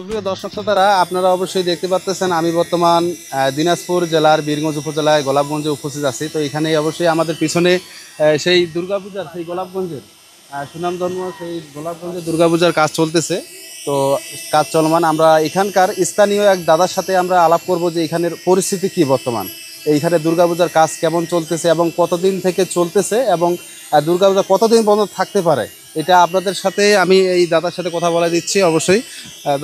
সুপ্রিয় দর্শক শ্রোতারা, আপনারা অবশ্যই দেখতে পাচ্ছেন আমি বর্তমান দিনাজপুর জেলার বীরগঞ্জ উপজেলায় গোলাপগঞ্জে উপস্থিত আছি। তো এখানে অবশ্যই আমাদের পিছনে সেই দুর্গাপূজার সেই গোলাপগঞ্জের সুনামধন্য সেই গোলাপগঞ্জের দুর্গাপূজার কাজ চলতেছে। তো কাজ চলমান, আমরা এখানকার স্থানীয় এক দাদার সাথে আমরা আলাপ করব যে এখানের পরিস্থিতি কি বর্তমান, এইখানে দুর্গাপূজার কাজ কেমন চলতেছে এবং কতদিন থেকে চলতেছে এবং দুর্গাপূজা কতদিন পর্যন্ত থাকতে পারে, এটা আপনাদের সাথে আমি এই দাদার সাথে কথা বলে দিচ্ছি অবশ্যই।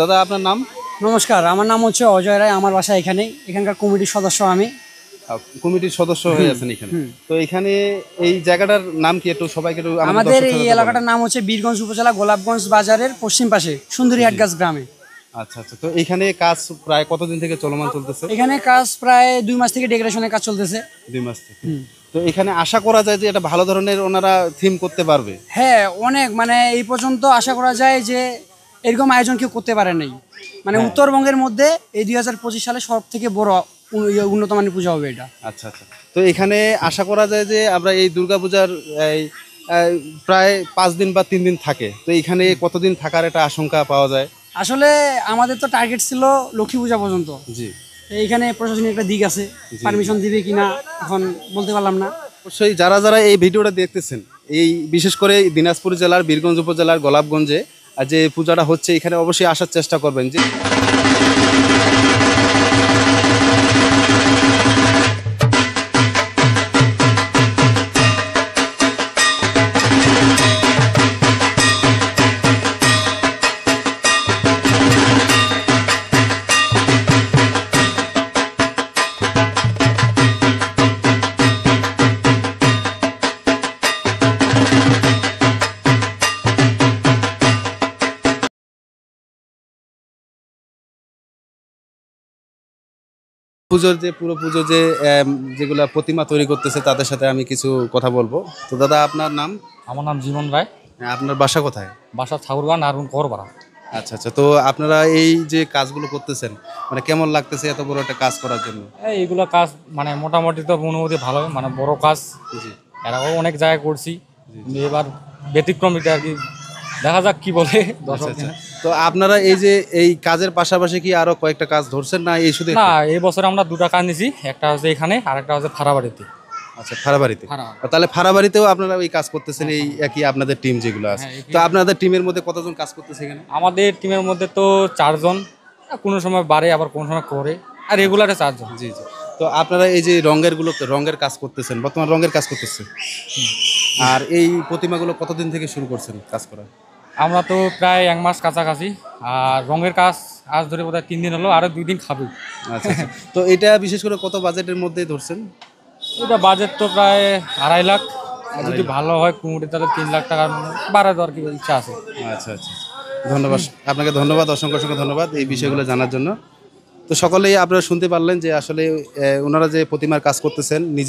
দাদা, আপনার নাম? নমস্কার, আমার নাম হচ্ছে অজয় রায়। আমার বাসা এখানেই, এখানকার কমিটির সদস্য আমি। কমিটির সদস্য হয়ে আছেন এখানে। তো এখানে এই জায়গাটার নাম কি, একটু সবাইকে একটু আমাদের এই এলাকাটার নাম হচ্ছে বীরগঞ্জ উপজেলা গোলাপগঞ্জ বাজারের পশ্চিম পাশে সুন্দরীহাটগাছ গ্রামে। আচ্ছা আচ্ছা, তো এখানে কাজ প্রায় কতদিন থেকে চলমান চলতেছে? এখানে কাজ প্রায় 2 মাস থেকে ডেকোরেশনের কাজ চলতেছে। 2 মাস থেকে। তো এখানে আশা করা যায় যে এটা ভালো ধরনের ওনারা থিম করতে পারবে? হ্যাঁ, অনেক, মানে এই পর্যন্ত আশা করা যায় যে এরকম আয়োজন কেউ করতে পারে নাই। মানে উত্তরবঙ্গের মধ্যে এই 2025 সালে সব থেকে বড় উন্নত মানের পূজা হবে এটা। আচ্ছা আচ্ছা, তো এখানে আশা করা যায় যে আমরা এই দুর্গাপূজার এই প্রায় 5 দিন বা 3 দিন থাকে, তো এখানে কতদিন থাকার একটা আশঙ্কা পাওয়া যায়? আসলে আমাদের তো টার্গেট ছিল লক্ষ্মী পূজা পর্যন্ত। জি। এইখানে প্রশাসনিক একটা দিক আছে, পারমিশন দিবে কিনা এখন বলতে পারলাম না। অবশ্যই যারা যারা এই ভিডিওটা দেখতেছেন, এই বিশেষ করে দিনাজপুর জেলার বীরগঞ্জ উপজেলার গোলাপগঞ্জে যে পূজাটা হচ্ছে, এখানে অবশ্যই আসার চেষ্টা করবেন। যে পুজোর যে পুরো পুজো যে যেগুলা প্রতিমা তৈরি করতেছে তাদের সাথে আমি কিছু কথা বলবো। তো দাদা, আপনার নাম? আমার নাম জীবন রায়। আপনার বাসা কোথায়? বাসা ঠাকুরগান আর করবাড়া। আচ্ছা আচ্ছা, তো আপনারা এই যে কাজগুলো করতেছেন, মানে কেমন লাগতেছে এত বড় একটা কাজ করার জন্য? এইগুলো কাজ মানে মোটামুটি তো অনুমতি ভালো, মানে বড় কাজ। জি। এরাও অনেক জায়গায় করছি, কিন্তু এবার ব্যতিক্রম এটা আর কি, দেখা যাক কি বলে দর্শক। আচ্ছা, তো আপনারা এই যে এই কাজের পাশাপাশি কি আরো কয়েকটা কাজ ধরছেন না এই শুধু? না, এই বছর আমরা 2টা কাজ নিছি, একটা হচ্ছে এখানে আর একটা হচ্ছে ফাড়াবাড়িতে। আচ্ছা, ফাড়াবাড়িতে। তাহলে ফাড়াবাড়িতেও আপনারা ওই কাজ করতেছেন, এই একই আপনাদের টিম যেগুলো আছে? তো আপনাদের টিমের মধ্যে কতজন কাজ করতেছে এখানে? আমাদের টিমের মধ্যে তো 4 জন, কোনো সময় বাড়ে আবার কোনো সময় করে, আর রেগুলারে 4 জন। জি জি। তো আপনারা এই যে রঙের কাজ করতেছেন, বর্তমান রঙের কাজ করতেছে, আর এই প্রতিমাগুলো কতদিন থেকে শুরু করছেন কাজ করা? আমরা তো প্রায় 1 মাস কাছাকাছি, আর রঙের কাজ আজ ধরে বোধহয় 3 দিন হলো, আরো 2 দিন খাবে। আচ্ছা আচ্ছা, তো এটা বিশেষ করে কত বাজেটের মধ্যে ধরছেন? এটা বাজেট তো প্রায় 2.5 লাখ, আর যদি ভালো হয় কুমুটি তাহলে 3 লাখ টাকার বাড়ায় দেওয়ার কি ইচ্ছা আছে। আচ্ছা আচ্ছা, ধন্যবাদ আপনাকে, ধন্যবাদ, অসংখ্য অসংখ্য ধন্যবাদ এই বিষয়গুলো জানার জন্য। তো সকলেই আপনারা শুনতে পারলেন যে আসলে ওনারা যে প্রতিমার কাজ করতেছেন নিজের